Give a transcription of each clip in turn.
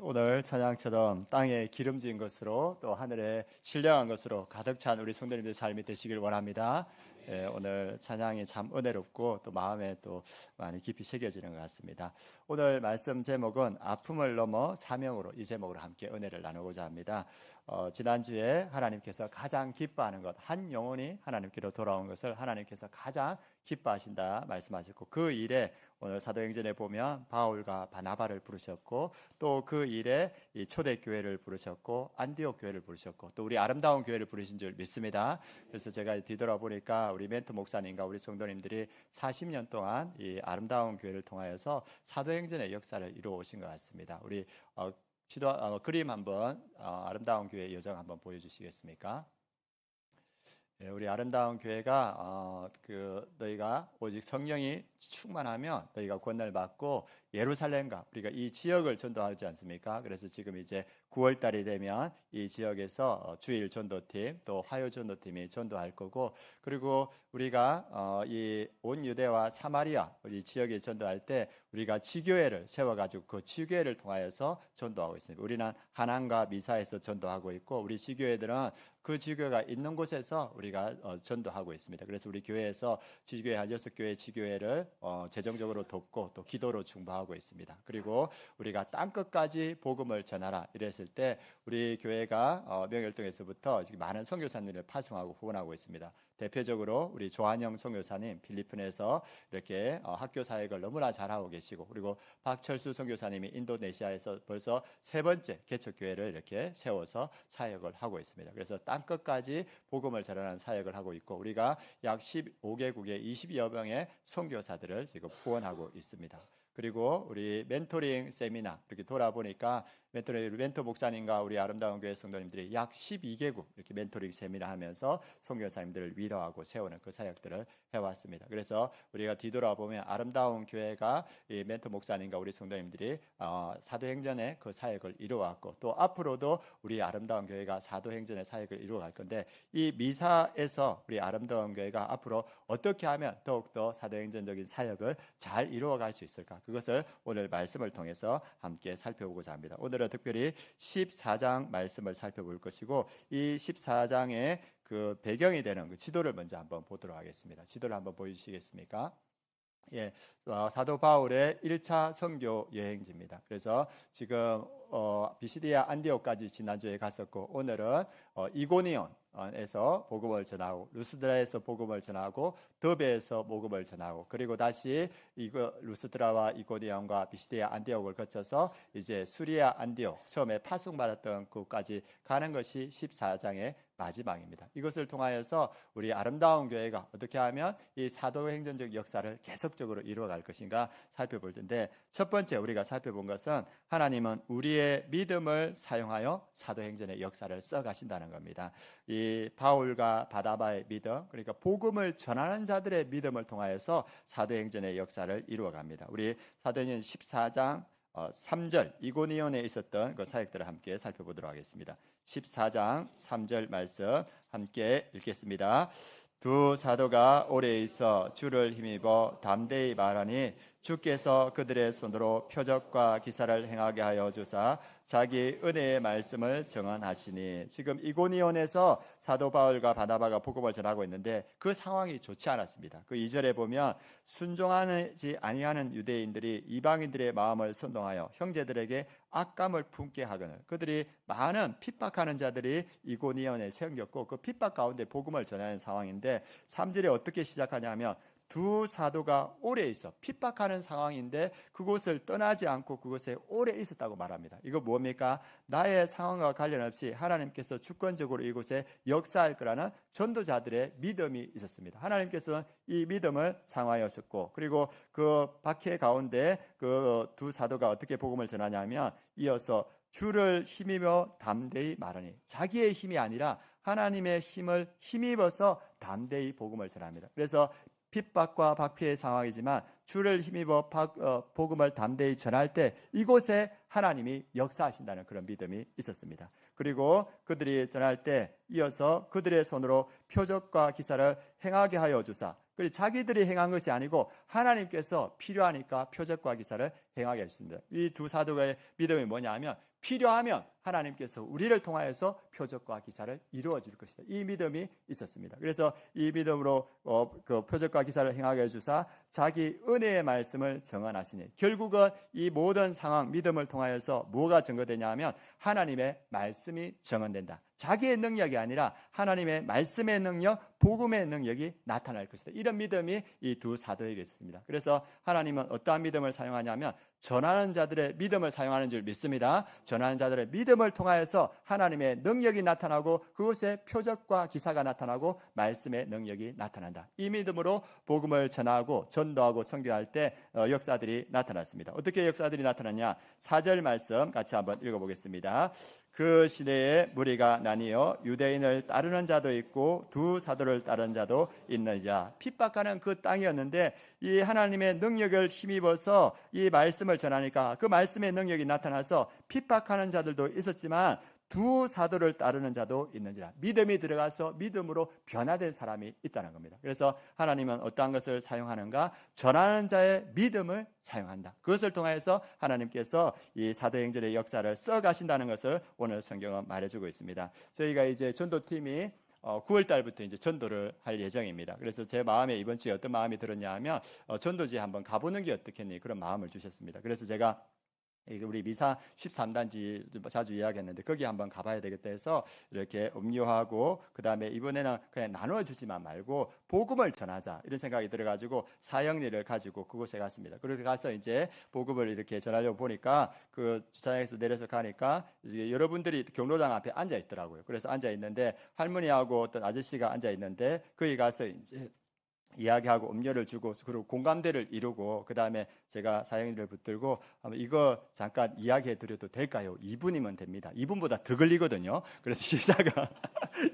오늘 찬양처럼 땅에 기름진 것으로 또 하늘에 신령한 것으로 가득 찬 우리 성도님들 삶이 되시길 원합니다. 오늘 찬양이 참 은혜롭고 또 마음에 또 많이 깊이 새겨지는 것 같습니다. 오늘 말씀 제목은 아픔을 넘어 사명으로, 이 제목으로 함께 은혜를 나누고자 합니다. 지난주에 하나님께서 가장 기뻐하는 것, 한 영혼이 하나님께로 돌아온 것을 하나님께서 가장 기뻐하신다 말씀하셨고, 그 일에 오늘 사도행전에 보면 바울과 바나바를 부르셨고, 또 그 일에 이 초대교회를 부르셨고, 안디옥 교회를 부르셨고, 또 우리 아름다운 교회를 부르신 줄 믿습니다. 그래서 제가 뒤돌아보니까 우리 멘토 목사님과 우리 성도님들이 40년 동안 이 아름다운 교회를 통하여서 사도행전의 역사를 이루어 오신 것 같습니다. 우리 그림 한번, 아름다운 교회의 여정 한번 보여주시겠습니까? 우리 아름다운 교회가 너희가 오직 성령이 충만하면 너희가 권능을 받고 예루살렘과 우리가 이 지역을 전도하지 않습니까? 그래서 지금 이제 9월 달이 되면 이 지역에서 주일 전도팀 또 화요 전도팀이 전도할 거고, 그리고 우리가 이 온 유대와 사마리아 우리 지역에 전도할 때 우리가 지교회를 세워가지고 그 지교회를 통하여서 전도하고 있습니다. 우리는 하남과 미사에서 전도하고 있고, 우리 지교회들은 그 지교회가 있는 곳에서 우리가 전도하고 있습니다. 그래서 우리 교회에서 지교회 한 6교회 지교회를 재정적으로 돕고 또 기도로 중보하고 있습니다. 그리고 우리가 땅끝까지 복음을 전하라 이랬을 때 우리 교회가 명혈동에서부터 지금 많은 선교사님을 파송하고 후원하고 있습니다. 대표적으로 우리 조한영 선교사님 필리핀에서 이렇게 학교 사역을 너무나 잘하고 계시고, 그리고 박철수 선교사님이 인도네시아에서 벌써 3번째 개척교회를 이렇게 세워서 사역을 하고 있습니다. 그래서 땅끝까지 복음을 전하는 사역을 하고 있고, 우리가 약 15개국의 20여 명의 선교사들을 지금 후원하고 있습니다. 그리고 우리 멘토링 세미나 이렇게 돌아보니까 멘토 목사님과 우리 아름다운 교회 성도님들이 약 12개국 이렇게 멘토링 세미나 하면서 선교사님들을 위로하고 세우는 그 사역들을 해왔습니다. 그래서 우리가 뒤돌아보면 아름다운 교회가 이 멘토 목사님과 우리 성도님들이 사도행전의 그 사역을 이루어왔고, 또 앞으로도 우리 아름다운 교회가 사도행전의 사역을 이루어갈 건데, 이 미사에서 우리 아름다운 교회가 앞으로 어떻게 하면 더욱더 사도행전적인 사역을 잘 이루어갈 수 있을까, 그것을 오늘 말씀을 통해서 함께 살펴보고자 합니다. 오늘은 특별히 14장 말씀을 살펴볼 것이고, 이 14장의 그 배경이 되는 그 지도를 먼저 한번 보도록 하겠습니다. 지도를 한번 보여주시겠습니까? 사도 바울의 1차 선교 여행지입니다. 그래서 지금 비시디아 안디옥까지 지난주에 갔었고, 오늘은 이고니온에서 복음을 전하고, 루스드라에서 복음을 전하고, 더베에서 복음을 전하고, 그리고 다시 루스드라와 이고니온과 비시디아 안디옥을 거쳐서 이제 수리아 안디옥, 처음에 파송받았던 곳까지 가는 것이 14장의 마지막입니다. 이것을 통하여서 우리 아름다운 교회가 어떻게 하면 이 사도행전적 역사를 계속적으로 이루어갈 것인가 살펴볼 텐데, 첫 번째 우리가 살펴본 것은 하나님은 우리의 믿음을 사용하여 사도행전의 역사를 써가신다는 겁니다. 이 바울과 바나바의 믿음, 그러니까 복음을 전하는 자들의 믿음을 통하여서 사도행전의 역사를 이루어갑니다. 우리 사도행전 14장 3절 이고니온에 있었던 그 사역들을 함께 살펴보도록 하겠습니다. 14장 3절 말씀 함께 읽겠습니다. 두 사도가 오래 있어 주를 힘입어 담대히 말하니 주께서 그들의 손으로 표적과 기사를 행하게 하여 주사 자기 은혜의 말씀을 증언하시니, 지금 이고니온에서 사도 바울과 바나바가 복음을 전하고 있는데 그 상황이 좋지 않았습니다. 그 2절에 보면 순종하지 아니하는 유대인들이 이방인들의 마음을 선동하여 형제들에게 악감을 품게 하거늘, 그들이 많은 핍박하는 자들이 이고니온에 생겼고, 그 핍박 가운데 복음을 전하는 상황인데 3절에 어떻게 시작하냐면 두 사도가 오래 있어, 핍박하는 상황인데 그곳을 떠나지 않고 그곳에 오래 있었다고 말합니다. 이거 뭡니까? 나의 상황과 관련 없이 하나님께서 주권적으로 이곳에 역사할 거라는 전도자들의 믿음이 있었습니다. 하나님께서는 이 믿음을 상하였었고, 그리고 그 박해 가운데 그 두 사도가 어떻게 복음을 전하냐면 이어서 주를 힘입어 담대히 말하니, 자기의 힘이 아니라 하나님의 힘을 힘입어서 담대히 복음을 전합니다. 그래서 핍박과 박피의 상황이지만 주를 힘입어 복음을 담대히 전할 때 이곳에 하나님이 역사하신다는 그런 믿음이 있었습니다. 그리고 그들이 전할 때 이어서 그들의 손으로 표적과 기사를 행하게 하여 주사. 그리고 자기들이 행한 것이 아니고 하나님께서 필요하니까 표적과 기사를 행하게 했습니다. 이 두 사도의 믿음이 뭐냐면 필요하면 하나님께서 우리를 통하여서 표적과 기사를 이루어 줄 것이다. 이 믿음이 있었습니다. 그래서 이 믿음으로 그 표적과 기사를 행하게 해주사 자기 은혜의 말씀을 증언하시니, 결국은 이 모든 상황 믿음을 통하여서 뭐가 증거되냐 하면 하나님의 말씀이 증언된다. 자기의 능력이 아니라 하나님의 말씀의 능력, 복음의 능력이 나타날 것이다. 이런 믿음이 이 두 사도에게 있습니다. 그래서 하나님은 어떠한 믿음을 사용하냐면 전하는 자들의 믿음을 사용하는 줄 믿습니다. 전하는 자들의 믿음을 통하여서 하나님의 능력이 나타나고 그것에 표적과 기사가 나타나고 말씀의 능력이 나타난다. 이 믿음으로 복음을 전하고 전도하고 선교할 때 역사들이 나타났습니다. 어떻게 역사들이 나타났냐? 4절 말씀 같이 한번 읽어보겠습니다. 그 시대에 무리가 나뉘어 유대인을 따르는 자도 있고 두 사도를 따르는 자도 있느니라. 핍박하는 그 땅이었는데 이 하나님의 능력을 힘입어서 이 말씀을 전하니까 그 말씀의 능력이 나타나서 핍박하는 자들도 있었지만 두 사도를 따르는 자도 있는지라. 믿음이 들어가서 믿음으로 변화된 사람이 있다는 겁니다. 그래서 하나님은 어떠한 것을 사용하는가? 전하는 자의 믿음을 사용한다. 그것을 통해서 하나님께서 이 사도행전의 역사를 써가신다는 것을 오늘 성경은 말해주고 있습니다. 저희가 이제 전도팀이 9월 달부터 이제 전도를 할 예정입니다. 그래서 제 마음에 이번 주에 어떤 마음이 들었냐 하면 전도지에 한번 가보는 게 어떻겠니? 그런 마음을 주셨습니다. 그래서 제가 우리 미사 13단지 자주 이야기했는데 거기 한번 가봐야 되겠다 해서 이렇게 음료하고 그 다음에 이번에는 그냥 나눠주지만 말고 복음을 전하자 이런 생각이 들어가지고 사역리를 가지고 그곳에 갔습니다. 그렇게 가서 이제 복음을 이렇게 전하려고 보니까 그 주차장에서 내려서 가니까 이제 여러분들이 경로당 앞에 앉아 있더라고요. 그래서 앉아 있는데 할머니하고 어떤 아저씨가 앉아 있는데 거기 가서 이제 이야기하고 음료를 주고 그리고 공감대를 이루고 그 다음에 제가 사역리를 붙들고 이거 잠깐 이야기해 드려도 될까요? 2분이면 됩니다. 2분보다 더 걸리거든요. 그래서 시사가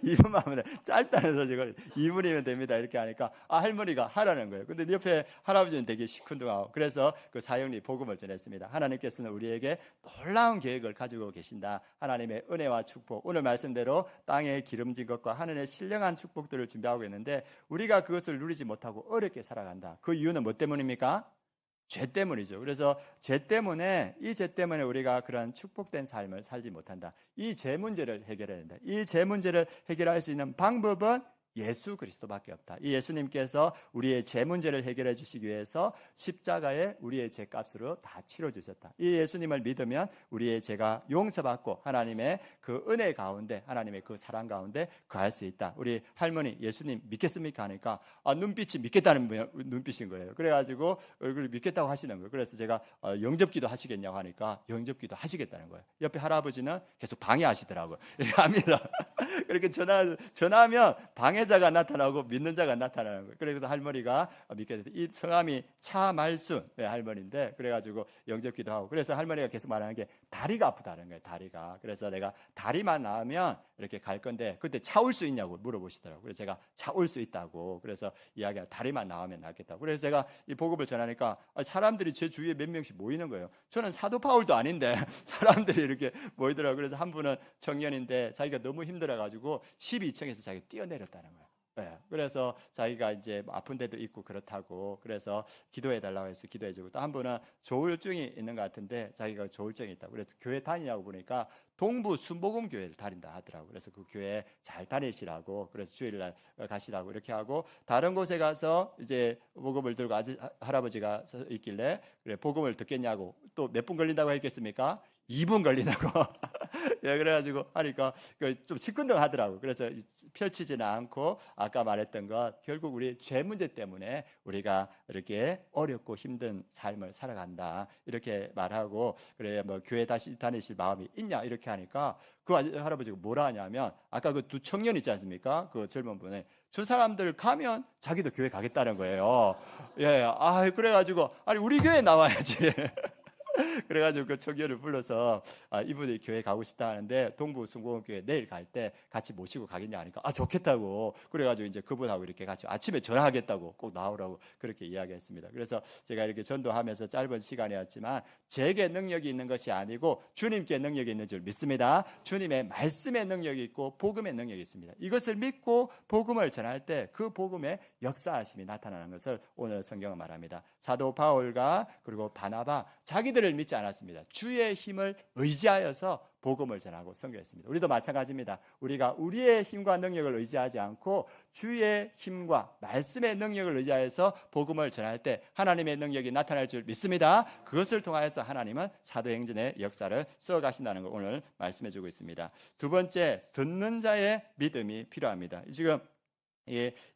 2분만 하면 짧다는 소식을 2분이면 됩니다. 이렇게 하니까 할머니가 하라는 거예요. 근데 옆에 할아버지는 되게 시큰둥하고 그래서 그 사역리 복음을 전했습니다. 하나님께서는 우리에게 놀라운 계획을 가지고 계신다. 하나님의 은혜와 축복, 오늘 말씀대로 땅에 기름진 것과 하늘의 신령한 축복들을 준비하고 있는데 우리가 그것을 누리지 못하고 어렵게 살아간다. 그 이유는 뭐 때문입니까? 죄 때문이죠. 그래서 이 죄 때문에 우리가 그런 축복된 삶을 살지 못한다. 이 죄 문제를 해결해야 된다. 이 죄 문제를 해결할 수 있는 방법은 예수 그리스도밖에 없다. 이 예수님께서 우리의 죄 문제를 해결해 주시기 위해서 십자가에 우리의 죄값으로 다 치러 주셨다. 이 예수님을 믿으면 우리의 죄가 용서받고 하나님의 그 은혜 가운데, 하나님의 그 사랑 가운데 거할 수 있다. 우리 할머니 예수님 믿겠습니까 하니까 눈빛이 믿겠다는 눈빛인 거예요. 그래가지고 얼굴이 믿겠다고 하시는 거예요. 그래서 제가 영접기도 하시겠냐고 하니까 영접기도 하시겠다는 거예요. 옆에 할아버지는 계속 방해하시더라고요. 합니다. 그렇게 전화하면 방해자가 나타나고 믿는 자가 나타나는 거예요. 그래서 할머니가 믿게 됐다. 이 성함이 차말순 할머니인데 그래가지고 영접기도 하고 그래서 할머니가 계속 말하는 게 다리가 아프다는 거예요. 다리가. 그래서 내가 다리만 나으면 이렇게 갈 건데 그때 차 올 수 있냐고 물어보시더라고요. 그래서 제가 차 올 수 있다고 그래서 이야기가 다리만 나으면 낫겠다고. 그래서 제가 이 복음을 전하니까 사람들이 제 주위에 몇 명씩 모이는 거예요. 저는 사도 바울도 아닌데 사람들이 이렇게 모이더라고요. 그래서 한 분은 청년인데 자기가 너무 힘들어가지고 12층에서 자기가 뛰어내렸다는 거예요. 네, 그래서 자기가 이제 아픈 데도 있고 그렇다고 그래서 기도해 달라고 해서 기도해주고 또 한 분은 조울증이 있는 것 같은데 자기가 조울증이 있다고 그래서 교회 다니냐고 보니까 동부 순복음 교회를 다닌다 하더라고. 그래서 그 교회 잘 다니시라고 그래서 주일날 가시라고 이렇게 하고 다른 곳에 가서 이제 복음을 들고 할아버지가 있길래 그래 복음을 듣겠냐고 또 몇 분 걸린다고 했겠습니까? 2분 걸린다고. 예, 그래가지고 하니까 좀 시큰둥 하더라고. 그래서 펼치지는 않고 아까 말했던 것 결국 우리 죄 문제 때문에 우리가 이렇게 어렵고 힘든 삶을 살아간다 이렇게 말하고 그래 뭐 교회 다시 다니실 마음이 있냐 이렇게 하니까 그 할아버지가 뭐라 하냐면 아까 그 두 청년 있지 않습니까? 그 젊은 분이 저 사람들 가면 자기도 교회 가겠다는 거예요. 예, 그래가지고 아니 우리 교회 나와야지. 그래가지고 그 청년을 불러서 이분이 교회 가고 싶다 하는데 동부 순복음교회 내일 갈 때 같이 모시고 가겠냐 하니까 좋겠다고. 그래가지고 이제 그분하고 이렇게 같이 아침에 전화하겠다고 꼭 나오라고 그렇게 이야기했습니다. 그래서 제가 이렇게 전도하면서 짧은 시간이었지만 제게 능력이 있는 것이 아니고 주님께 능력이 있는 줄 믿습니다. 주님의 말씀의 능력이 있고 복음의 능력이 있습니다. 이것을 믿고 복음을 전할 때 그 복음의 역사하심이 나타나는 것을 오늘 성경은 말합니다. 사도 바울과 그리고 바나바 자기들을 믿지 않았습니다. 주의 힘을 의지하여서 복음을 전하고 선교했습니다. 우리도 마찬가지입니다. 우리가 우리의 힘과 능력을 의지하지 않고 주의 힘과 말씀의 능력을 의지하여서 복음을 전할 때 하나님의 능력이 나타날 줄 믿습니다. 그것을 통하여서 하나님은 사도행전의 역사를 써가신다는 걸 오늘 말씀해주고 있습니다. 두 번째, 듣는 자의 믿음이 필요합니다. 지금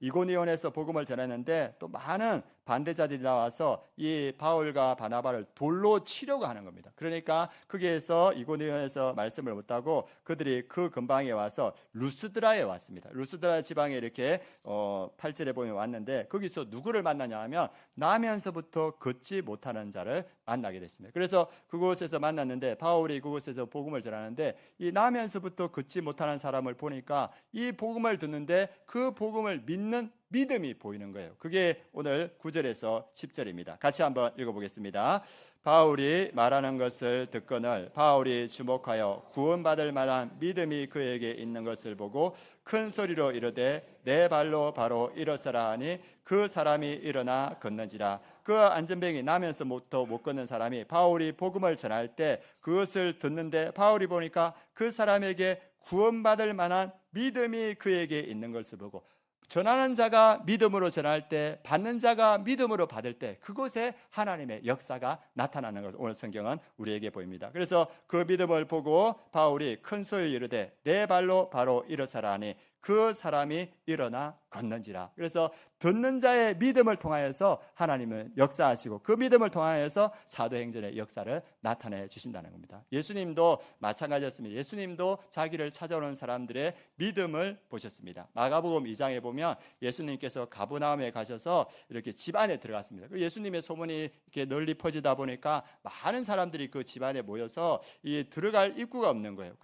이고니온에서 복음을 전했는데 또 많은 반대자들이 나와서 이 바울과 바나바를 돌로 치려고 하는 겁니다. 그러니까 거기에서 이고니온에서 말씀을 못하고 그들이 그 근방에 와서 루스드라에 왔습니다. 루스드라 지방에 이렇게 8절에 보면 왔는데 거기서 누구를 만나냐 하면 나면서부터 걷지 못하는 자를 만나게 됐습니다. 그래서 그곳에서 만났는데 바울이 그곳에서 복음을 전하는데 이 나면서부터 걷지 못하는 사람을 보니까 이 복음을 듣는데 그 복음을 믿는 믿음이 보이는 거예요. 그게 오늘 9절에서 10절입니다. 같이 한번 읽어보겠습니다. 바울이 말하는 것을 듣거늘 바울이 주목하여 구원받을 만한 믿음이 그에게 있는 것을 보고 큰 소리로 이르되 내 발로 바로 일어서라 하니 그 사람이 일어나 걷는지라. 그 안전병이 나면서부터 못 걷는 사람이 바울이 복음을 전할 때 그것을 듣는데 바울이 보니까 그 사람에게 구원받을 만한 믿음이 그에게 있는 것을 보고 전하는 자가 믿음으로 전할 때 받는 자가 믿음으로 받을 때 그곳에 하나님의 역사가 나타나는 것을 오늘 성경은 우리에게 보입니다. 그래서 그 믿음을 보고 바울이 큰 소리 이르되 내 발로 바로 일어서라 하니 그 사람이 일어나 걷는지라. 그래서 듣는 자의 믿음을 통하여서 하나님은 역사하시고 그 믿음을 통하여서 사도행전의 역사를 나타내 주신다는 겁니다. 예수님도 마찬가지였습니다. 예수님도 자기를 찾아오는 사람들의 믿음을 보셨습니다. 마가복음 2장에 보면 예수님께서 가버나움에 가셔서 이렇게 집 안에 들어갔습니다. 예수님의 소문이 이렇게 널리 퍼지다 보니까 많은 사람들이 그 집 안에 모여서 들어갈 입구가 없는 거예요.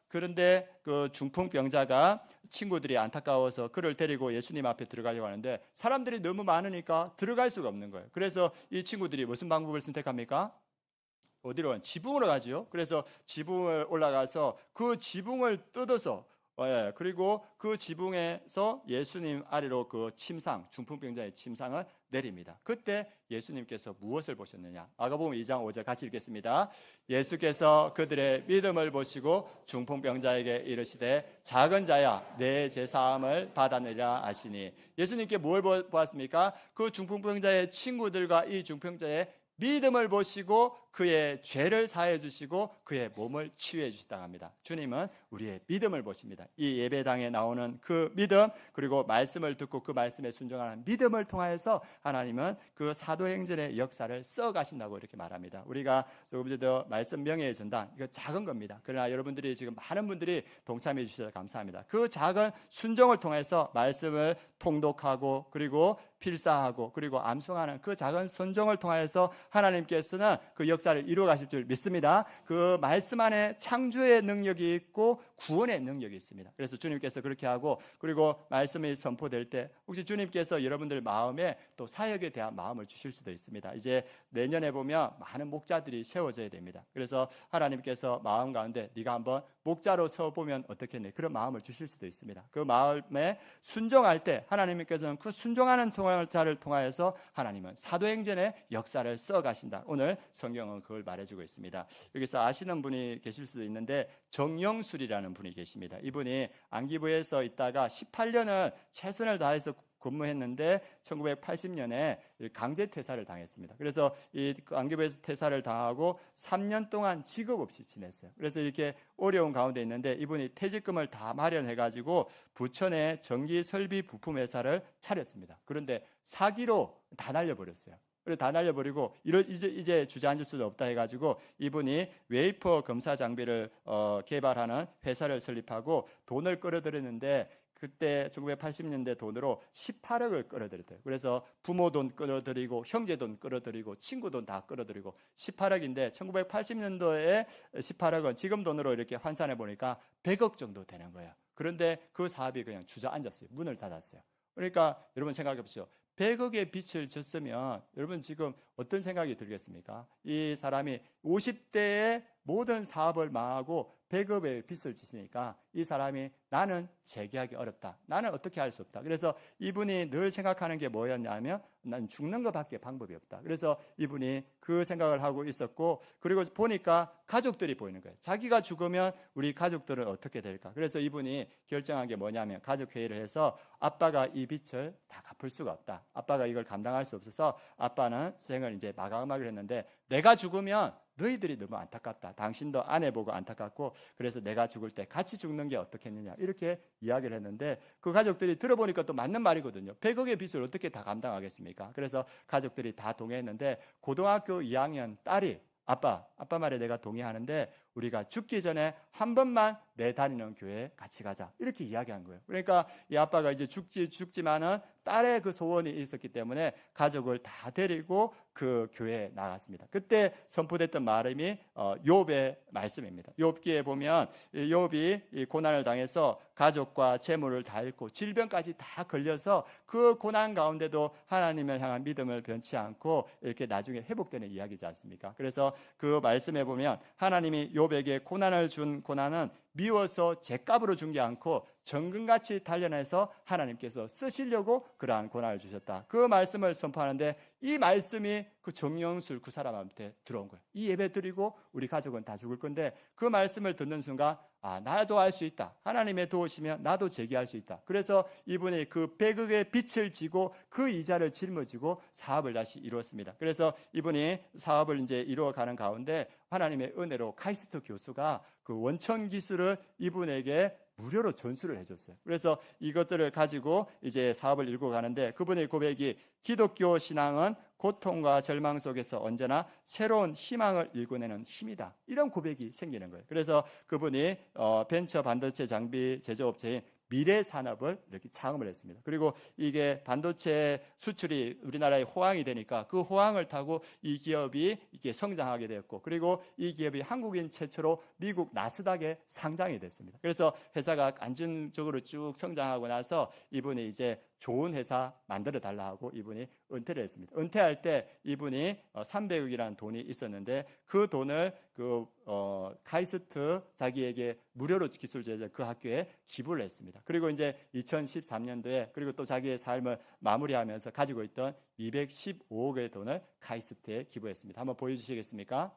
그런데 그 중풍병자가 친구들이 안타까워서 그를 데리고 예수님 앞에 들어가려고 하는데 사람들이 너무 많으니까 들어갈 수가 없는 거예요. 그래서 이 친구들이 무슨 방법을 선택합니까? 어디로? 지붕으로 가죠. 그래서 지붕을 올라가서 그 지붕을 뜯어서 그리고 그 지붕에서 예수님 아래로 그 침상, 중풍병자의 침상을 내립니다. 그때 예수님께서 무엇을 보셨느냐? 마가복음 2장 5절 같이 읽겠습니다. 예수께서 그들의 믿음을 보시고 중풍병자에게 이르시되 작은 자야 내 죄사함을 받아내리라 하시니 예수님께 뭘 보았습니까? 그 중풍병자의 친구들과 이 중풍병자의 믿음을 보시고 그의 죄를 사해 주시고 그의 몸을 치유해 주시다 합니다. 주님은 우리의 믿음을 보십니다. 이 예배당에 나오는 그 믿음 그리고 말씀을 듣고 그 말씀에 순종하는 믿음을 통하여서 하나님은 그 사도행전의 역사를 써가신다고 이렇게 말합니다. 우리가 조금 전에 말씀 명예의 전당 이거 작은 겁니다. 그러나 여러분들이 지금 많은 분들이 동참해 주셔서 감사합니다. 그 작은 순종을 통해서 말씀을 통독하고 그리고 필사하고 그리고 암송하는 그 작은 순종을 통하여서 하나님께서는 그 역사를 이루어 가실 줄 믿습니다. 그 말씀 안에 창조의 능력이 있고 구원의 능력이 있습니다. 그래서 주님께서 그렇게 하고 그리고 말씀이 선포될 때 혹시 주님께서 여러분들 마음에 또 사역에 대한 마음을 주실 수도 있습니다. 이제 내년에 보면 많은 목자들이 세워져야 됩니다. 그래서 하나님께서 마음 가운데 네가 한번 목자로 서보면 어떻겠네 그런 마음을 주실 수도 있습니다. 그 마음에 순종할 때 하나님께서는 그 순종하는 자를 통하여서 하나님은 사도행전의 역사를 써가신다. 오늘 성경은 그걸 말해주고 있습니다. 여기서 아시는 분이 계실 수도 있는데 정영술이라는 분이 계십니다. 이분이 안기부에서 있다가 18년을 최선을 다해서 근무했는데 1980년에 강제 퇴사를 당했습니다. 그래서 이 안기부에서 퇴사를 당하고 3년 동안 직업 없이 지냈어요. 그래서 이렇게 어려운 가운데 있는데 이분이 퇴직금을 다 마련해가지고 부천에 전기 설비 부품 회사를 차렸습니다. 그런데 사기로 다 날려버렸어요. 그래서 다 날려버리고 이제 주저앉을 수도 없다 해가지고 이분이 웨이퍼 검사 장비를 개발하는 회사를 설립하고 돈을 끌어들였는데 그때 1980년대 돈으로 18억을 끌어들였대요. 그래서 부모 돈 끌어들이고 형제 돈 끌어들이고 친구 돈 다 끌어들이고 18억인데 1980년도에 18억은 지금 돈으로 이렇게 환산해 보니까 100억 정도 되는 거예요. 그런데 그 사업이 그냥 주저앉았어요. 문을 닫았어요. 그러니까 여러분 생각해 보십시오. 100억의 빚을 졌으면 여러분 지금 어떤 생각이 들겠습니까? 이 사람이 50대에 모든 사업을 망하고 100억의 빚을 지으니까 이 사람이 나는 재기하기 어렵다. 나는 어떻게 할 수 없다. 그래서 이분이 늘 생각하는 게 뭐였냐면 난 죽는 것밖에 방법이 없다. 그래서 이분이 그 생각을 하고 있었고 그리고 보니까 가족들이 보이는 거예요. 자기가 죽으면 우리 가족들은 어떻게 될까? 그래서 이분이 결정한 게 뭐냐면 가족회의를 해서 아빠가 이 빚을 다 갚을 수가 없다. 아빠가 이걸 감당할 수 없어서 아빠는 생을 이제 마감하기로 했는데 내가 죽으면 너희들이 너무 안타깝다. 당신도 아내 보고 안타깝고 그래서 내가 죽을 때 같이 죽는 게 어떻겠느냐 이렇게 이야기를 했는데 그 가족들이 들어보니까 또 맞는 말이거든요. 100억의 빚을 어떻게 다 감당하겠습니까? 그래서 가족들이 다 동의했는데 고등학교 2학년 딸이 아빠 말에 내가 동의하는데 우리가 죽기 전에 한 번만 내 다니는 교회에 같이 가자 이렇게 이야기한 거예요. 그러니까 이 아빠가 이제 죽지만은 딸의 그 소원이 있었기 때문에 가족을 다 데리고 그 교회에 나갔습니다. 그때 선포됐던 말씀이 욥의 말씀입니다. 욥기에 보면 욥이 이 고난을 당해서 가족과 재물을 다 잃고 질병까지 다 걸려서 그 고난 가운데도 하나님을 향한 믿음을 변치 않고 이렇게 나중에 회복되는 이야기지 않습니까? 그래서 그 말씀에 보면 하나님이 욥에게 고난을 준 고난은 미워서 죗값으로 준 게 않고 정금같이 단련해서 하나님께서 쓰시려고 그러한 고난을 주셨다. 그 말씀을 선포하는데 이 말씀이 그 정영술 그 사람한테 들어온 거예요. 이 예배 드리고 우리 가족은 다 죽을 건데 그 말씀을 듣는 순간 나도 할 수 있다. 하나님의 도우시면 나도 재기할 수 있다. 그래서 이분이 그 100억의 빚을 지고 그 이자를 짊어지고 사업을 다시 이루었습니다. 그래서 이분이 사업을 이제 이루어가는 가운데 하나님의 은혜로 카이스트 교수가 그 원천 기술을 이분에게 무료로 전수를 해줬어요. 그래서 이것들을 가지고 이제 사업을 이루고 가는데 그분의 고백이 기독교 신앙은 고통과 절망 속에서 언제나 새로운 희망을 일궈내는 힘이다. 이런 고백이 생기는 거예요. 그래서 그분이 벤처 반도체 장비 제조업체인 미래산업을 이렇게 창업을 했습니다. 그리고 이게 반도체 수출이 우리나라의 호황이 되니까 그 호황을 타고 이 기업이 이렇게 성장하게 되었고 그리고 이 기업이 한국인 최초로 미국 나스닥에 상장이 됐습니다. 그래서 회사가 안정적으로 쭉 성장하고 나서 이분이 이제 좋은 회사 만들어 달라 하고 이분이 은퇴를 했습니다. 은퇴할 때 이분이 300억이라는 돈이 있었는데 그 돈을 카이스트 자기에게 무료로 기술 제작 그 학교에 기부를 했습니다. 그리고 이제 2013년도에 그리고 또 자기의 삶을 마무리하면서 가지고 있던 215억의 돈을 카이스트에 기부했습니다. 한번 보여주시겠습니까?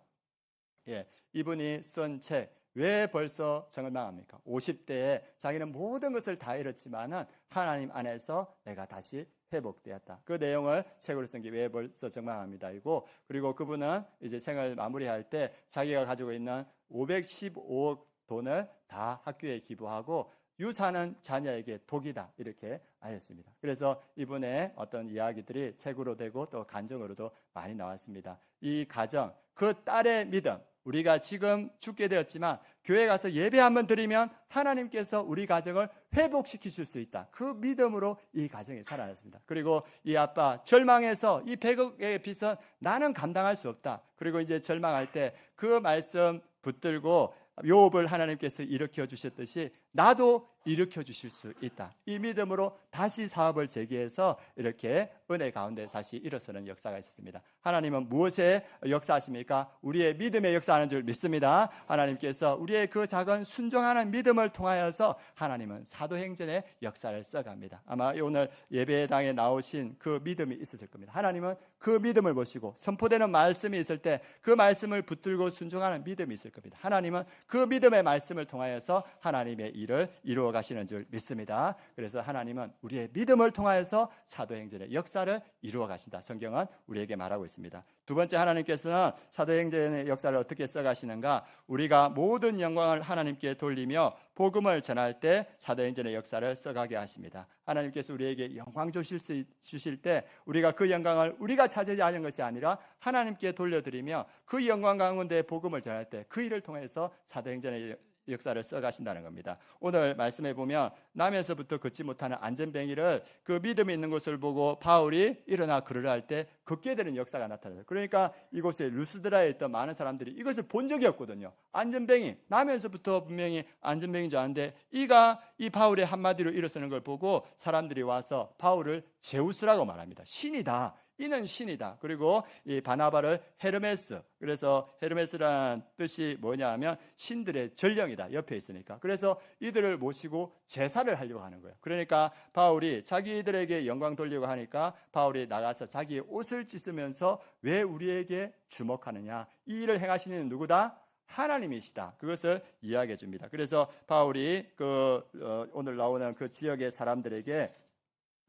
예, 이분이 쓴 책 왜 벌써 절망합니까? 50대에 자기는 모든 것을 다 잃었지만은 하나님 안에서 내가 다시 회복되었다. 그 내용을 책으로 쓴 게 왜 벌써 절망합니다이고 그리고 그분은 이제 생을 마무리할 때 자기가 가지고 있는 515억 돈을 다 학교에 기부하고 유산은 자녀에게 독이다 이렇게 알렸습니다. 그래서 이분의 어떤 이야기들이 책으로 되고 또 간증으로도 많이 나왔습니다. 이 가정, 그 딸의 믿음, 우리가 지금 죽게 되었지만 교회 가서 예배 한번 드리면 하나님께서 우리 가정을 회복시키실 수 있다. 그 믿음으로 이 가정이 살아났습니다. 그리고 이 아빠 절망해서 이 100억의 빚은 나는 감당할 수 없다. 그리고 이제 절망할 때 그 말씀 붙들고 욥을 하나님께서 일으켜 주셨듯이 나도 일으켜 주실 수 있다. 이 믿음으로 다시 사업을 재개해서 이렇게 은혜 가운데 다시 일어서는 역사가 있었습니다. 하나님은 무엇에 역사하십니까? 우리의 믿음에 역사하는 줄 믿습니다. 하나님께서 우리의 그 작은 순종하는 믿음을 통하여서 하나님은 사도행전의 역사를 써갑니다. 아마 오늘 예배당에 나오신 그 믿음이 있었을 겁니다. 하나님은 그 믿음을 보시고 선포되는 말씀이 있을 때 그 말씀을 붙들고 순종하는 믿음이 있을 겁니다. 하나님은 그 믿음의 말씀을 통하여서 하나님의 일을 이루어 가시는 줄 믿습니다. 그래서 하나님은 우리의 믿음을 통하여서 사도행전의 역사를 이루어 가신다. 성경은 우리에게 말하고 있습니다. 두 번째, 하나님께서는 사도행전의 역사를 어떻게 써가시는가? 우리가 모든 영광을 하나님께 돌리며 복음을 전할 때 사도행전의 역사를 써가게 하십니다. 하나님께서 우리에게 영광 주실 때 우리가 그 영광을 우리가 차지하는 것이 아니라 하나님께 돌려드리며 그 영광 가운데 복음을 전할 때 그 일을 통해서 사도행전의 역사를 써가신다는 겁니다. 오늘 말씀해 보면 남에서부터 걷지 못하는 안전뱅이를 그 믿음이 있는 것을 보고 바울이 일어나 걸으라 할 때 걷게 되는 역사가 나타나요. 그러니까 이곳에 루스드라에 있던 많은 사람들이 이것을 본 적이 없거든요. 안전뱅이, 남에서부터 분명히 안전뱅이인 줄 아는데 이 바울의 한마디로 일어서는 걸 보고 사람들이 와서 바울을 제우스라고 말합니다. 신이다. 이는 신이다. 그리고 이 바나바를 헤르메스, 그래서 헤르메스라는 뜻이 뭐냐 하면 신들의 전령이다. 옆에 있으니까. 그래서 이들을 모시고 제사를 하려고 하는 거예요. 그러니까 바울이 자기들에게 영광 돌리고 하니까 바울이 나가서 자기의 옷을 찢으면서 왜 우리에게 주목하느냐, 이 일을 행하시는 누구다? 하나님이시다. 그것을 이야기해 줍니다. 그래서 바울이 오늘 나오는 그 지역의 사람들에게,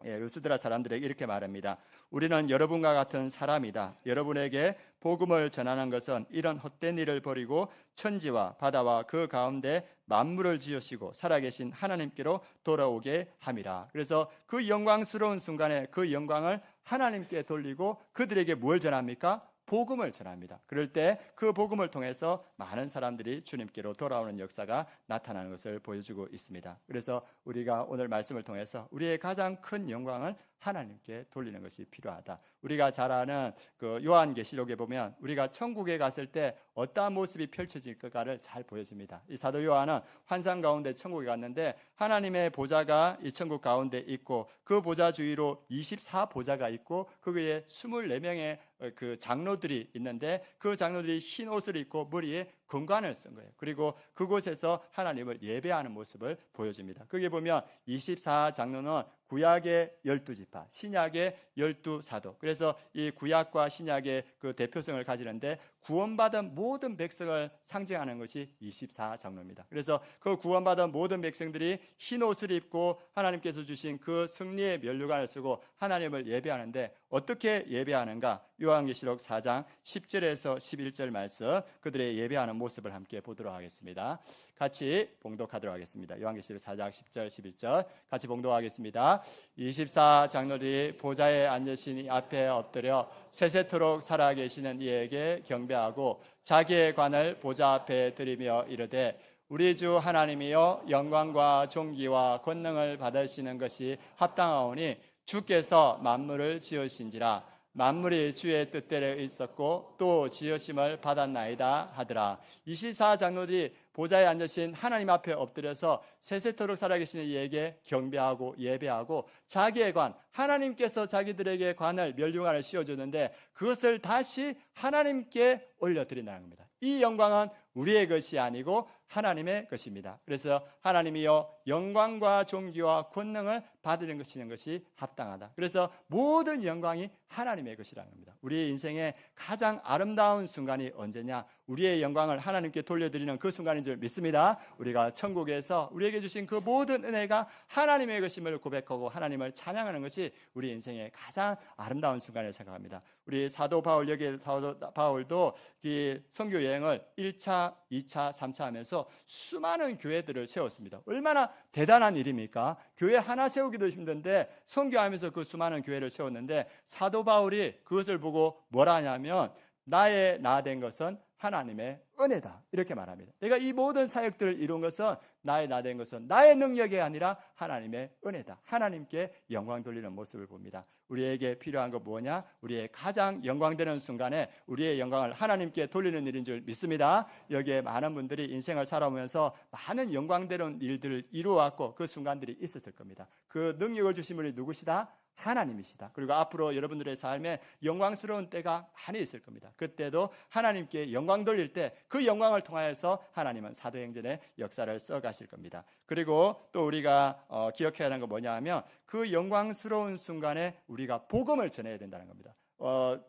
루스드라 사람들에게 이렇게 말합니다. 우리는 여러분과 같은 사람이다. 여러분에게 복음을 전하는 것은 이런 헛된 일을 버리고 천지와 바다와 그 가운데 만물을 지으시고 살아계신 하나님께로 돌아오게 함이라. 그래서 그 영광스러운 순간에 그 영광을 하나님께 돌리고 그들에게 뭘 전합니까? 복음을 전합니다. 그럴 때 그 복음을 통해서 많은 사람들이 주님께로 돌아오는 역사가 나타나는 것을 보여주고 있습니다. 그래서 우리가 오늘 말씀을 통해서 우리의 가장 큰 영광을 하나님께 돌리는 것이 필요하다. 우리가 잘 아는 그 요한계시록에 보면 우리가 천국에 갔을 때 어떠한 모습이 펼쳐질까를 잘 보여줍니다. 이 사도 요한은 환상 가운데 천국에 갔는데 하나님의 보좌가 이 천국 가운데 있고 그 보좌 주위로 24보좌가 있고 그 위에 24명의 그 장로들이 있는데 그 장로들이 흰 옷을 입고 머리에 금관을 쓴 거예요. 그리고 그곳에서 하나님을 예배하는 모습을 보여줍니다. 거기 보면 24장로는 구약의 12지파, 신약의 12사도. 그래서 이 구약과 신약의 그 대표성을 가지는데 구원받은 모든 백성을 상징하는 것이 24장로입니다. 그래서 그 구원받은 모든 백성들이 흰 옷을 입고 하나님께서 주신 그 승리의 면류관을 쓰고 하나님을 예배하는데 어떻게 예배하는가? 요한계시록 4장 10절에서 11절 말씀, 그들의 예배하는 모습을 함께 보도록 하겠습니다. 같이 봉독하도록 하겠습니다. 요한계시록 4장 10절 11절 같이 봉독하겠습니다. 24장로들이 보좌에 앉으신 이 앞에 엎드려 세세토록 살아계시는 이에게 경배하고 자기의 관을 보좌 앞에 드리며 이르되 우리 주 하나님이여 영광과 존귀와 권능을 받으시는 것이 합당하오니 주께서 만물을 지으신지라. 만물이 주의 뜻대로 있었고 또 지으심을 받았나이다 하더라. 24장로들이 보좌에 앉으신 하나님 앞에 엎드려서 세세토록 살아계시는 이에게 경배하고 예배하고 자기의 관, 하나님께서 자기들에게 관을 면류관을 씌워주는데 그것을 다시 하나님께 올려드린다는 겁니다. 이 영광은 우리의 것이 아니고 하나님의 것입니다. 그래서 하나님이여 영광과 존귀와 권능을 받으는 것이 합당하다. 그래서 모든 영광이 하나님의 것이라는 겁니다. 우리의 인생의 가장 아름다운 순간이 언제냐? 우리의 영광을 하나님께 돌려드리는 그 순간인 줄 믿습니다. 우리가 천국에서 우리에게 주신 그 모든 은혜가 하나님의 것임을 고백하고 하나님을 찬양하는 것이 우리 인생의 가장 아름다운 순간이라고 생각합니다. 우리 사도 바울, 여기 사도 바울도 이 선교 여행을 1차, 2차, 3차 하면서 수많은 교회들을 세웠습니다. 얼마나 대단한 일입니까? 교회 하나 세우기도 힘든데 선교하면서 그 수많은 교회를 세웠는데 사도 바울이 그것을 보고 뭐라 하냐면 나의 나 된 것은 하나님의 은혜다 이렇게 말합니다. 내가 이 모든 사역들을 이룬 것은 나의 나 된 것은 나의 능력이 아니라 하나님의 은혜다. 하나님께 영광 돌리는 모습을 봅니다. 우리에게 필요한 거 뭐냐? 우리의 가장 영광되는 순간에 우리의 영광을 하나님께 돌리는 일인 줄 믿습니다. 여기에 많은 분들이 인생을 살아오면서 많은 영광되는 일들을 이루어왔고 그 순간들이 있었을 겁니다. 그 능력을 주신 분이 누구시다? 하나님이시다. 그리고 앞으로 여러분들의 삶에 영광스러운 때가 많이 있을 겁니다. 그때도 하나님께 영광 돌릴 때 그 영광을 통하여서 하나님은 사도행전의 역사를 써가실 겁니다. 그리고 또 우리가 기억해야 하는 건 뭐냐 하면 그 영광스러운 순간에 우리가 복음을 전해야 된다는 겁니다.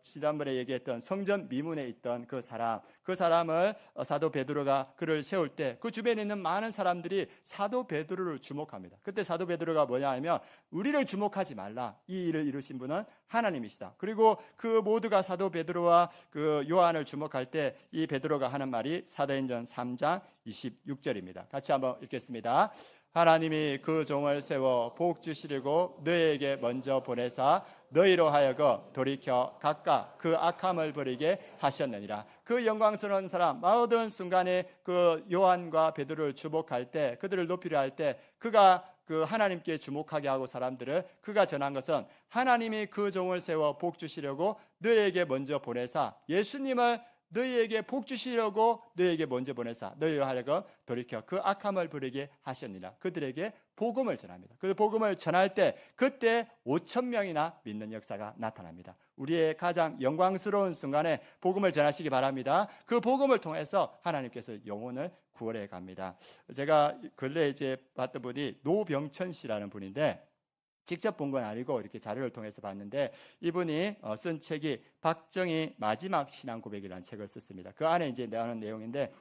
지난번에 얘기했던 성전 미문에 있던 그 사람을 사도 베드로가 그를 세울 때 그 주변에 있는 많은 사람들이 사도 베드로를 주목합니다. 그때 사도 베드로가 뭐냐 하면 우리를 주목하지 말라. 이 일을 이루신 분은 하나님이시다. 그리고 그 모두가 사도 베드로와 그 요한을 주목할 때 이 베드로가 하는 말이 사도행전 3장 26절입니다. 같이 한번 읽겠습니다. 하나님이 그 종을 세워 복 주시려고 너에게 먼저 보내사 너희로 하여금 돌이켜 각각 그 악함을 버리게 하셨느니라. 그 영광스러운 사람 모든 순간에 그 요한과 베드로를 주목할 때, 그들을 높이려 할 때 그가 그 하나님께 주목하게 하고 사람들을 그가 전한 것은 하나님이 그 종을 세워 복 주시려고 너희에게 먼저 보내사, 예수님을 너희에게 복 주시려고 너희에게 먼저 보내사 너희로 하여금 돌이켜 그 악함을 부리게 하셨느니라. 그들에게 복음을 전합니다. 그 복음을 전할 때 그때 5,000명이나 믿는 역사가 나타납니다. 우리의 가장 영광스러운 순간에 복음을 전하시기 바랍니다. 그 복음을 통해서 하나님께서 영혼을 구원해 갑니다. 제가 근래 이제 봤던 분이 노병천 씨라는 분인데, 직접 본 건 아니고 이렇게 자료를 통해서 봤는데, 이분이 쓴 책이 박정희 마지막 신앙 고백이라는 책을 썼습니다. 그 안에 이제 나오는 내용인데,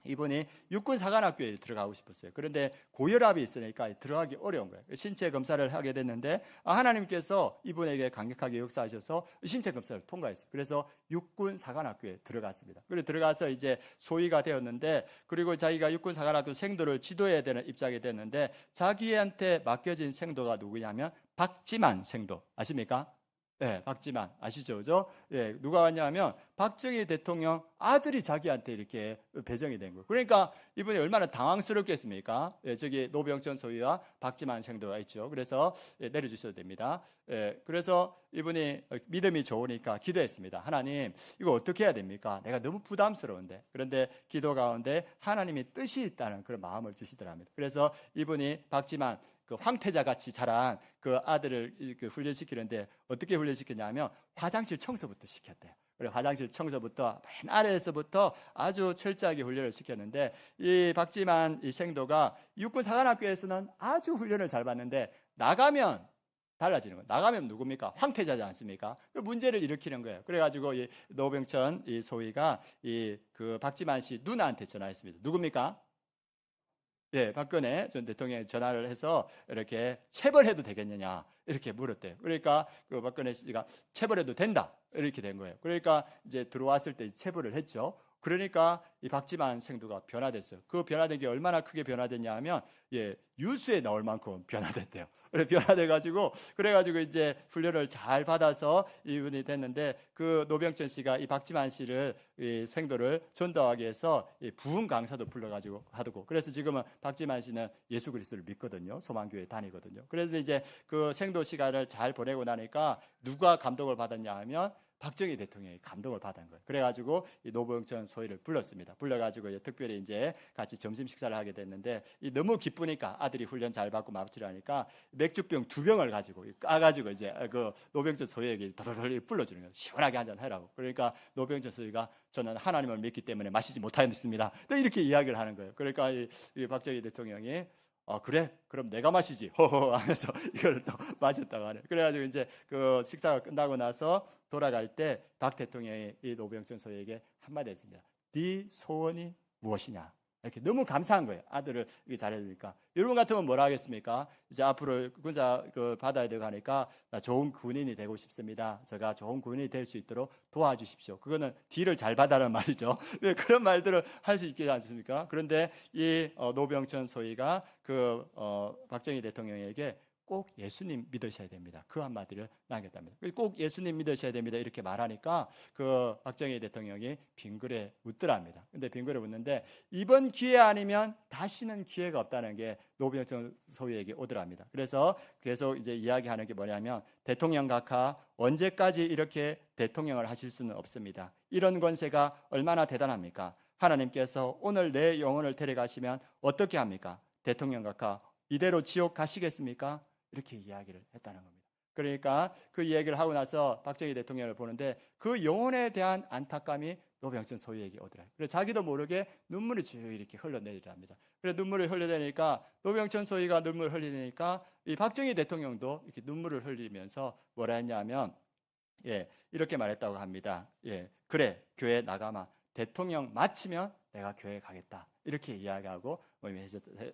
이분이 육군사관학교에 들어가고 싶었어요. 그런데 고혈압이 있으니까 들어가기 어려운 거예요. 신체 검사를 하게 됐는데 하나님께서 이분에게 강력하게 역사하셔서 신체 검사를 통과했어요. 그래서 육군사관학교에 들어갔습니다. 그리고 들어가서 이제 소위가 되었는데, 그리고 자기가 육군사관학교 생도를 지도해야 되는 입장이 됐는데, 자기한테 맡겨진 생도가 누구냐면 박지만 생도, 아십니까? 네, 박지만 아시죠? 그죠? 예, 누가 왔냐면 박정희 대통령 아들이 자기한테 이렇게 배정이 된 거예요. 그러니까 이분이 얼마나 당황스럽겠습니까? 예, 저기 노병천 소위와 박지만 생도가 있죠. 그래서 내려주셔도 됩니다. 예, 그래서 이분이 믿음이 좋으니까 기도했습니다. 하나님, 이거 어떻게 해야 됩니까? 내가 너무 부담스러운데. 그런데 기도 가운데 하나님이 뜻이 있다는 그런 마음을 주시더랍니다. 그래서 이분이 박지만 그 황태자 같이 자란 그 아들을 훈련시키는데 어떻게 훈련시켰냐면 화장실 청소부터 시켰대요. 그래, 화장실 청소부터 맨 아래에서부터 아주 철저하게 훈련을 시켰는데, 이 박지만 이 생도가 육군사관학교에서는 아주 훈련을 잘 받는데 나가면 달라지는 거예요. 나가면 누굽니까? 황태자지 않습니까? 그 문제를 일으키는 거예요. 그래가지고 이 노병천 이 소위가 이 그 박지만 씨 누나한테 전화했습니다. 누굽니까? 예, 박근혜 전 대통령이 전화를 해서 이렇게 체벌해도 되겠느냐 이렇게 물었대요. 그러니까 그 박근혜 씨가 체벌해도 된다 이렇게 된 거예요. 그러니까 이제 들어왔을 때 체벌을 했죠. 그러니까 이 박지만 생도가 변화됐어요. 그 변화된 게 얼마나 크게 변화됐냐 하면, 예, 뉴스에 나올 만큼 변화됐대요. 그래, 변화돼가지고, 그래가지고 이제 훈련을 잘 받아서 이분이 됐는데, 그 노병천 씨가 이 박지만 씨를, 이 생도를 전도하기 위해서 이 부흥 강사도 불러가지고 하고, 그래서 지금은 박지만 씨는 예수 그리스도를 믿거든요. 소망교회 다니거든요. 그래서 이제 그 생도 시간을 잘 보내고 나니까 누가 감동을 받았냐 하면 박정희 대통령이 감동을 받은 거예요. 그래가지고 이 노병천 소위를 불렀습니다. 불러가지고 이제 특별히 이제 같이 점심 식사를 하게 됐는데, 이 너무 기쁘니까 아들이 훈련 잘 받고 마치라니까 맥주병 2병을 가지고 까가지고 이제 그 노병천 소위에게 돌돌돌 불러주는 거예요. 시원하게 한잔 해라고. 그러니까 노병천 소위가 저는 하나님을 믿기 때문에 마시지 못하였습니다. 또 이렇게 이야기를 하는 거예요. 그러니까 이 박정희 대통령이 그래? 그럼 내가 마시지. 호호 하면서 이걸 또 마셨다고 하네. 그래가지고 이제 그 식사가 끝나고 나서 돌아갈 때 박 대통령이 이 노병천 소위에게 한마디 했습니다. 네 소원이 무엇이냐? 이렇게 너무 감사한 거예요. 아들을 이렇게 잘해주니까. 여러분 같으면 뭐라 하겠습니까? 이제 앞으로 군사 받아야 되고 하니까 나 좋은 군인이 되고 싶습니다. 제가 좋은 군인이 될 수 있도록 도와주십시오. 그거는 뒤를 잘 받아라는 말이죠. 네, 그런 말들을 할 수 있지 않습니까? 그런데 이 노병천 소위가 그 박정희 대통령에게 꼭 예수님 믿으셔야 됩니다. 그 한마디를 남겼답니다. 꼭 예수님 믿으셔야 됩니다. 이렇게 말하니까 그 박정희 대통령이 빙그레 웃더랍니다. 근데 빙그레 웃는데 이번 기회 아니면 다시는 기회가 없다는 게 노병천 소위에게 오더랍니다. 그래서 계속 이제 이야기하는 게 뭐냐면, 대통령 각하 언제까지 이렇게 대통령을 하실 수는 없습니다. 이런 권세가 얼마나 대단합니까? 하나님께서 오늘 내 영혼을 데려가시면 어떻게 합니까? 대통령 각하 이대로 지옥 가시겠습니까? 이렇게 이야기를 했다는 겁니다. 그러니까 그 이야기를 하고 나서 박정희 대통령을 보는데 그 영혼에 대한 안타까움이 노병천 소위에게 오더라. 그래서 자기도 모르게 눈물이 쭉 이렇게 흘러내리랍니다. 그래서 눈물을 흘려내니까 노병천 소위가 눈물을 흘리니까 이 박정희 대통령도 이렇게 눈물을 흘리면서 뭐라 했냐면, 예, 이렇게 말했다고 합니다. 예, 그래 교회 나가마. 대통령 마치면 내가 교회 가겠다. 이렇게 이야기하고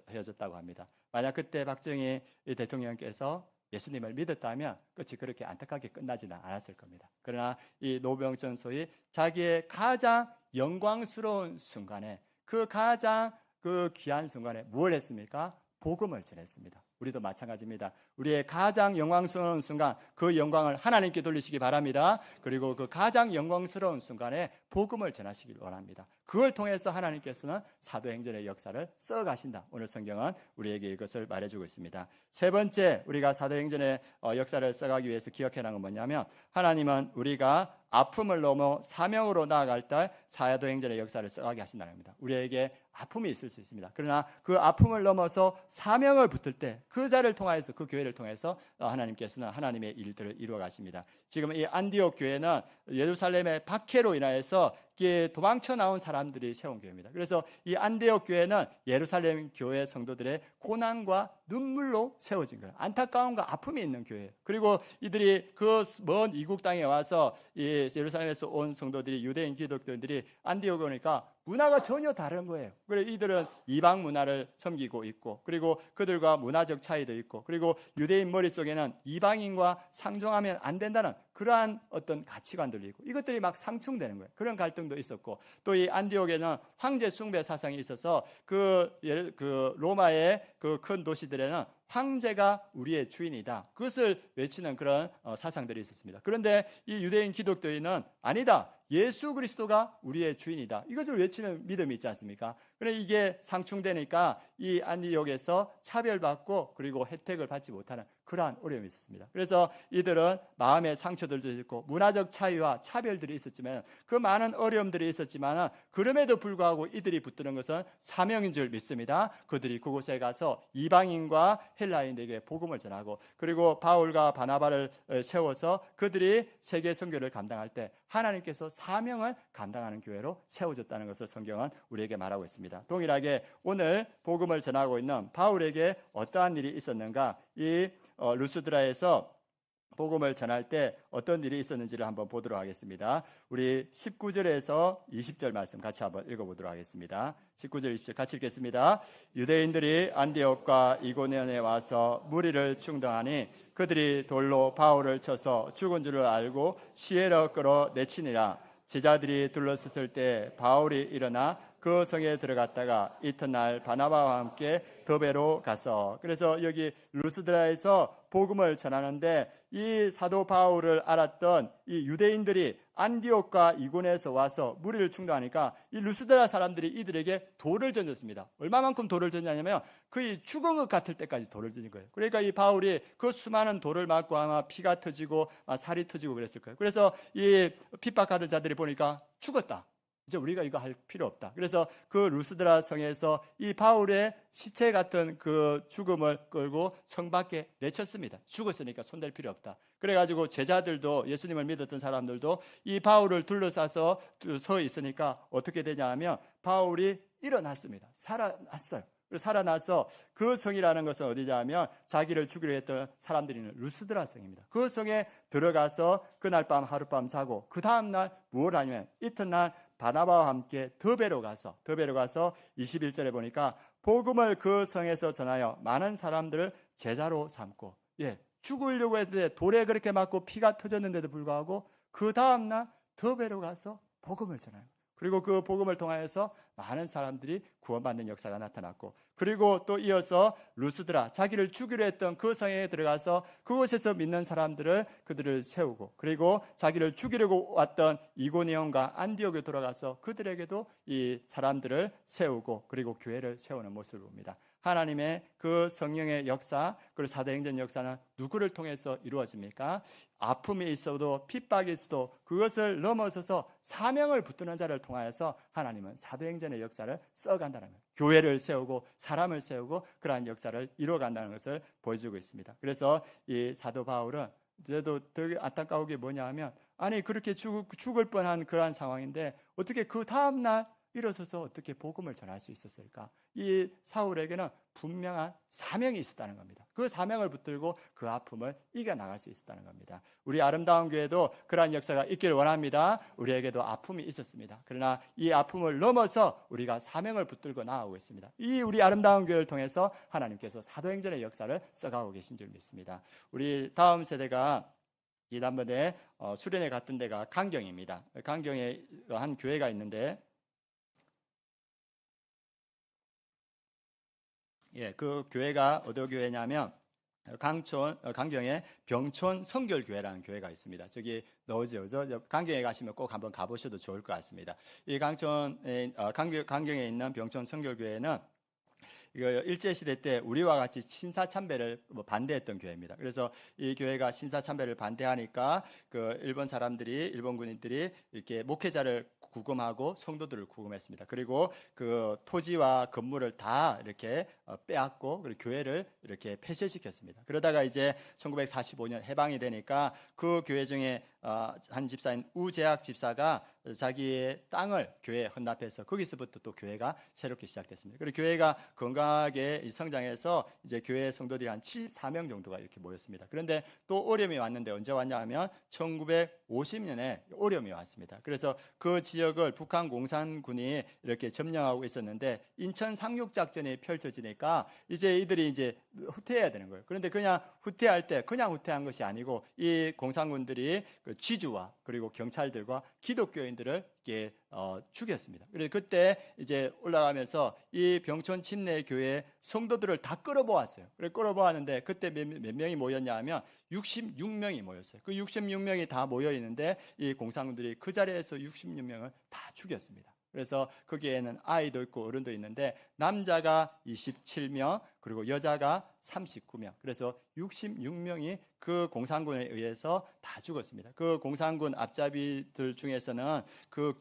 헤어졌다고 합니다. 만약 그때 박정희 대통령께서 예수님을 믿었다면 끝이 그렇게 안타깝게 끝나지는 않았을 겁니다. 그러나 이 노병천 소위 자기의 가장 영광스러운 순간에, 그 가장 그 귀한 순간에 무엇을 했습니까? 복음을 전했습니다. 우리도 마찬가지입니다. 우리의 가장 영광스러운 순간, 그 영광을 하나님께 돌리시기 바랍니다. 그리고 그 가장 영광스러운 순간에 복음을 전하시길 원합니다. 그걸 통해서 하나님께서는 사도행전의 역사를 써가신다. 오늘 성경은 우리에게 이것을 말해주고 있습니다. 세 번째, 우리가 사도행전의 역사를 써가기 위해서 기억해야 하는 건 뭐냐면, 하나님은 우리가 아픔을 넘어 사명으로 나아갈 때 사도행전의 역사를 써가게 하신다는 겁니다. 우리에게 아픔이 있을 수 있습니다. 그러나 그 아픔을 넘어서 사명을 붙을 때 그 자를 통해서, 그 교회를 통해서 하나님께서는 하나님의 일들을 이루어 가십니다. 지금 이 안디옥 교회는 예루살렘의 박해로 인하여서 도망쳐 나온 사람들이 세운 교회입니다. 그래서 이 안디옥 교회는 예루살렘 교회 성도들의 고난과 눈물로 세워진 거예요. 안타까움과 아픔이 있는 교회예요. 그리고 이들이 그 먼 이국 땅에 와서 이 예루살렘에서 온 성도들이, 유대인 기독교인들이 안디옥에 오니까 문화가 전혀 다른 거예요. 그래서 이들은 이방 문화를 섬기고 있고, 그리고 그들과 문화적 차이도 있고, 그리고 유대인 머릿속에는 이방인과 상종하면 안 된다는 그러한 어떤 가치관들이 있고, 이것들이 막 상충되는 거예요. 그런 갈등도 있었고, 또 이 안디옥에는 황제 숭배 사상이 있어서 그 로마의 그 큰 도시들에는 황제가 우리의 주인이다, 그것을 외치는 그런 사상들이 있었습니다. 그런데 이 유대인 기독교인은 아니다, 예수 그리스도가 우리의 주인이다, 이것을 외치는 믿음이 있지 않습니까? 그런데 이게 상충되니까 이 안디옥에서 차별받고 그리고 혜택을 받지 못하는 그러한 어려움이 있었습니다. 그래서 이들은 마음의 상처들도 있고 문화적 차이와 차별들이 있었지만, 그 많은 어려움들이 있었지만 그럼에도 불구하고 이들이 붙드는 것은 사명인 줄 믿습니다. 그들이 그곳에 가서 이방인과 헬라인에게 복음을 전하고, 그리고 바울과 바나바를 세워서 그들이 세계 선교를 감당할 때 하나님께서 사명을 감당하는 교회로 세워졌다는 것을 성경은 우리에게 말하고 있습니다. 동일하게 오늘 복음을 전하고 있는 바울에게 어떠한 일이 있었는가, 이 루스드라에서 복음을 전할 때 어떤 일이 있었는지를 한번 보도록 하겠습니다. 우리 19절에서 20절 말씀 같이 한번 읽어보도록 하겠습니다. 19절 20절 같이 읽겠습니다. 유대인들이 안디옥과 이고니온에 와서 무리를 충동하니 그들이 돌로 바울을 쳐서 죽은 줄을 알고 시내로 끌어 내치니라. 제자들이 둘러섰을 때 바울이 일어나 그 성에 들어갔다가 이튿날 바나바와 함께 더베로 가서, 그래서 여기 루스드라에서 복음을 전하는데 이 사도 바울을 알았던 이 유대인들이 안디옥과 이고니온에서 와서 무리를 충동하니까 이 루스드라 사람들이 이들에게 돌을 던졌습니다. 얼마만큼 돌을 던졌냐면 거의 죽은 것 같을 때까지 돌을 던진 거예요. 그러니까 이 바울이 그 수많은 돌을 맞고 아마 피가 터지고 살이 터지고 그랬을 거예요. 그래서 이 핍박하던 자들이 보니까 죽었다, 이제 우리가 이거 할 필요 없다. 그래서 그 루스드라 성에서 이 바울의 시체 같은 그 죽음을 끌고 성 밖에 내쳤습니다. 죽었으니까 손댈 필요 없다. 그래가지고 제자들도, 예수님을 믿었던 사람들도 이 바울을 둘러싸서 서 있으니까 어떻게 되냐 하면 바울이 일어났습니다. 살아났어요. 살아나서 그 성이라는 것은 어디냐 하면 자기를 죽이려 했던 사람들이 있는 루스드라 성입니다. 그 성에 들어가서 그날 밤 하룻밤 자고, 그 다음날 뭘 하냐면 이튿날 바나바와 함께 더베로 가서 21절에 보니까 복음을 그 성에서 전하여 많은 사람들을 제자로 삼고, 죽으려고 했는데 돌에 그렇게 맞고 피가 터졌는데도 불구하고 그 다음날 더베로 가서 복음을 전하요. 그리고 그 복음을 통하여서 많은 사람들이 구원받는 역사가 나타났고, 그리고 또 이어서 루스드라, 자기를 죽이려 했던 그 성에 들어가서 그곳에서 믿는 사람들을, 그들을 세우고, 그리고 자기를 죽이려고 왔던 이고니온과 안디옥에 돌아가서 그들에게도 이 사람들을 세우고, 그리고 교회를 세우는 모습을 봅니다. 하나님의 그 성령의 역사, 그리고 사도행전 역사는 누구를 통해서 이루어집니까? 아픔이 있어도 핍박이 있어도 그것을 넘어서서 사명을 붙드는 자를 통하여서 하나님은 사도행전의 역사를 써간다는 거예요. 교회를 세우고 사람을 세우고 그러한 역사를 이루어간다는 것을 보여주고 있습니다. 그래서 이 사도 바울은 그래도 더 안타까운 게 뭐냐 하면, 아니 그렇게 죽을 뻔한 그러한 상황인데 어떻게 그 다음날 일어서서 어떻게 복음을 전할 수 있었을까? 이 사울에게는 분명한 사명이 있었다는 겁니다. 그 사명을 붙들고 그 아픔을 이겨나갈 수 있었다는 겁니다. 우리 아름다운 교회도 그러한 역사가 있기를 원합니다. 우리에게도 아픔이 있었습니다. 그러나 이 아픔을 넘어서 우리가 사명을 붙들고 나아가고 있습니다. 이 우리 아름다운 교회를 통해서 하나님께서 사도행전의 역사를 써가고 계신 줄 믿습니다. 우리 다음 세대가 지난번에 수련회 갔던 데가 강경입니다. 강경에 한 교회가 있는데 그 교회가 어디 교회냐면 강경에 병촌 성결교회라는 교회가 있습니다. 저기 넣어져서 강경에 가시면 꼭 한번 가보셔도 좋을 것 같습니다. 이 강경에 있는 병촌 성결교회는 일제시대 때 우리와 같이 신사참배를 반대했던 교회입니다. 그래서 이 교회가 신사참배를 반대하니까 일본 군인들이 이렇게 목회자를 구금하고 성도들을 구금했습니다. 그리고 그 토지와 건물을 다 이렇게 빼앗고 그리고 교회를 이렇게 폐쇄시켰습니다. 그러다가 이제 1945년 해방이 되니까 그 교회 중에 한 집사인 우재학 집사가 자기의 땅을 교회에 헌납해서 거기서부터 또 교회가 새롭게 시작됐습니다. 그리고 교회가 건강하게 성장해서 이제 교회 성도들이 한 74명 정도가 이렇게 모였습니다. 그런데 또 어려움이 왔는데 언제 왔냐 하면 1950년에 어려움이 왔습니다. 그래서 그 지역을 북한 공산군이 이렇게 점령하고 있었는데 인천 상륙 작전이 펼쳐지니까 이제 이들이 이제 후퇴해야 되는 거예요. 그런데 그냥 후퇴할 때 그냥 후퇴한 것이 아니고 이 공산군들이 그 쥐주와 그리고 경찰들과 기독교인들을 이렇게 죽였습니다. 그래서 그때 이제 올라가면서 이 병촌 침례 교회 성도들을 다 끌어보았어요. 그래 끌어보았는데 그때 몇 명이 모였냐 하면 66명이 모였어요. 그 66명이 다 모여 있는데 이 공산군들이 그 자리에서 66명을 다 죽였습니다. 그래서 거기에는 아이도 있고 어른도 있는데 남자가 27명 그리고 여자가 39명 그래서 66명이 그 공산군에 의해서 다 죽었습니다. 그 공산군 앞잡이들 중에서는 그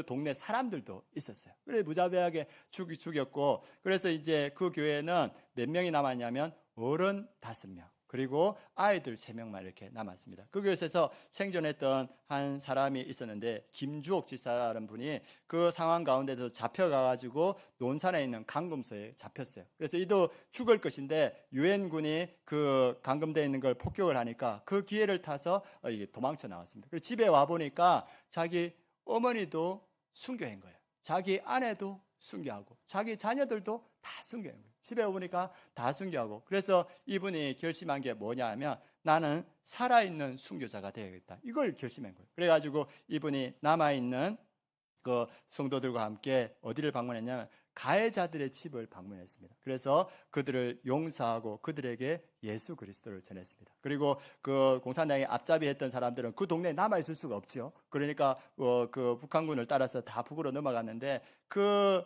동네 사람들도 있었어요. 그래 무자비하게 죽였고 그래서 이제 그 교회는 몇 명이 남았냐면 어른 5명 그리고 아이들 3명만 이렇게 남았습니다. 그 교회에서 생존했던 한 사람이 있었는데 김주옥 지사라는 분이 그 상황 가운데서 잡혀가가지고 논산에 있는 감금소에 잡혔어요. 그래서 이도 죽을 것인데 유엔군이 그 감금되어 있는 걸 폭격을 하니까 그 기회를 타서 도망쳐 나왔습니다. 그리고 집에 와 보니까 자기 어머니도 순교한 거예요. 자기 아내도 순교하고 자기 자녀들도 다 순교한 거예요. 집에 오니까 다 순교하고 그래서 이분이 결심한 게 뭐냐 하면 나는 살아있는 순교자가 되어야겠다. 이걸 결심한 거예요. 그래가지고 이분이 남아있는 그 성도들과 함께 어디를 방문했냐면 가해자들의 집을 방문했습니다. 그래서 그들을 용서하고 그들에게 예수 그리스도를 전했습니다. 그리고 그 공산당에 앞잡이했던 사람들은 그 동네에 남아있을 수가 없죠. 그러니까 그 북한군을 따라서 다 북으로 넘어갔는데 그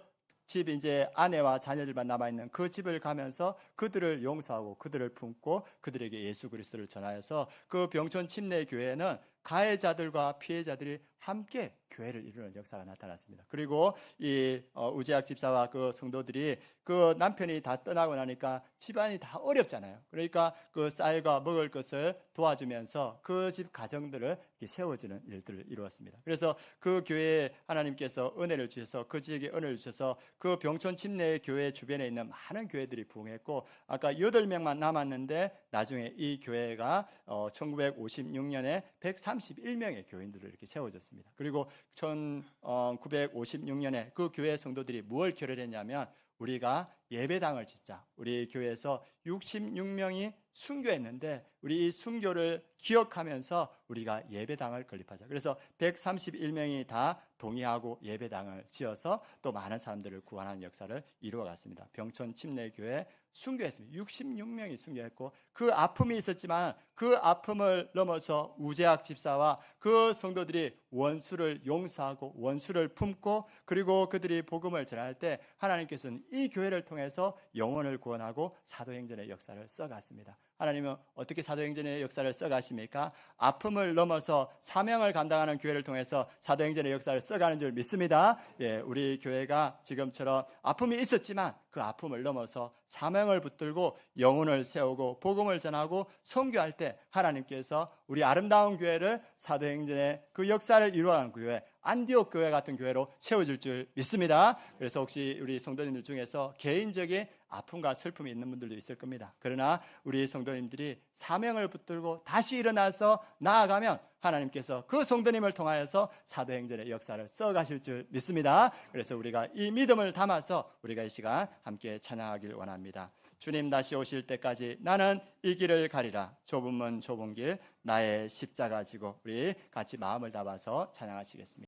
집 이제 아내와 자녀들만 남아있는 그 집을 가면서 그들을 용서하고 그들을 품고 그들에게 예수 그리스도를 전하여서 그 병촌 침례 교회는 가해자들과 피해자들이 함께 교회를 이루는 역사가 나타났습니다. 그리고 이 우재학 집사와 그 성도들이 그 남편이 다 떠나고 나니까 집안이 다 어렵잖아요. 그러니까 그 쌀과 먹을 것을 도와주면서 그 집 가정들을 세워주는 일들을 이루었습니다. 그래서 그 교회에 하나님께서 은혜를 주셔서 그 지역에 은혜를 주셔서 그 병촌 침례 교회 주변에 있는 많은 교회들이 부흥했고 아까 8명만 남았는데 나중에 이 교회가 1956년에 131명의 교인들을 이렇게 세워졌습니다. 그리고 1956년에 그 교회 성도들이 무엇을 결의했냐면 우리가 예배당을 짓자. 우리 교회에서 66명이 순교했는데 우리 이 순교를 기억하면서 우리가 예배당을 건립하자. 그래서 131명이 다 동의하고 예배당을 지어서 또 많은 사람들을 구원하는 역사를 이루어갔습니다. 병촌 침례교회 순교했습니다. 66명이 순교했고 그 아픔이 있었지만 그 아픔을 넘어서 우재학 집사와 그 성도들이 원수를 용서하고 원수를 품고 그리고 그들이 복음을 전할 때 하나님께서는 이 교회를 통해서 영혼을 구원하고 사도행전의 역사를 써갔습니다. 하나님은 어떻게 사도행전의 역사를 써가십니까? 아픔을 넘어서 사명을 감당하는 교회를 통해서 사도행전의 역사를 써가는 줄 믿습니다. 우리 교회가 지금처럼 아픔이 있었지만 그 아픔을 넘어서 사명을 붙들고 영혼을 세우고 복음을 전하고 선교할 때 하나님께서 우리 아름다운 교회를 사도행전의 그 역사를 이루어가는 교회 안디옥 교회 같은 교회로 세워질 줄 믿습니다. 그래서 혹시 우리 성도님들 중에서 개인적인 아픔과 슬픔이 있는 분들도 있을 겁니다. 그러나 우리 성도님들이 사명을 붙들고 다시 일어나서 나아가면 하나님께서 그 성도님을 통하여서 사도행전의 역사를 써가실 줄 믿습니다. 그래서 우리가 이 믿음을 담아서 우리가 이 시간 함께 찬양하길 원합니다. 주님 다시 오실 때까지 나는 이 길을 가리라. 좁은 문 좁은 길 나의 십자가 지고 우리 같이 마음을 담아서 찬양하시겠습니다.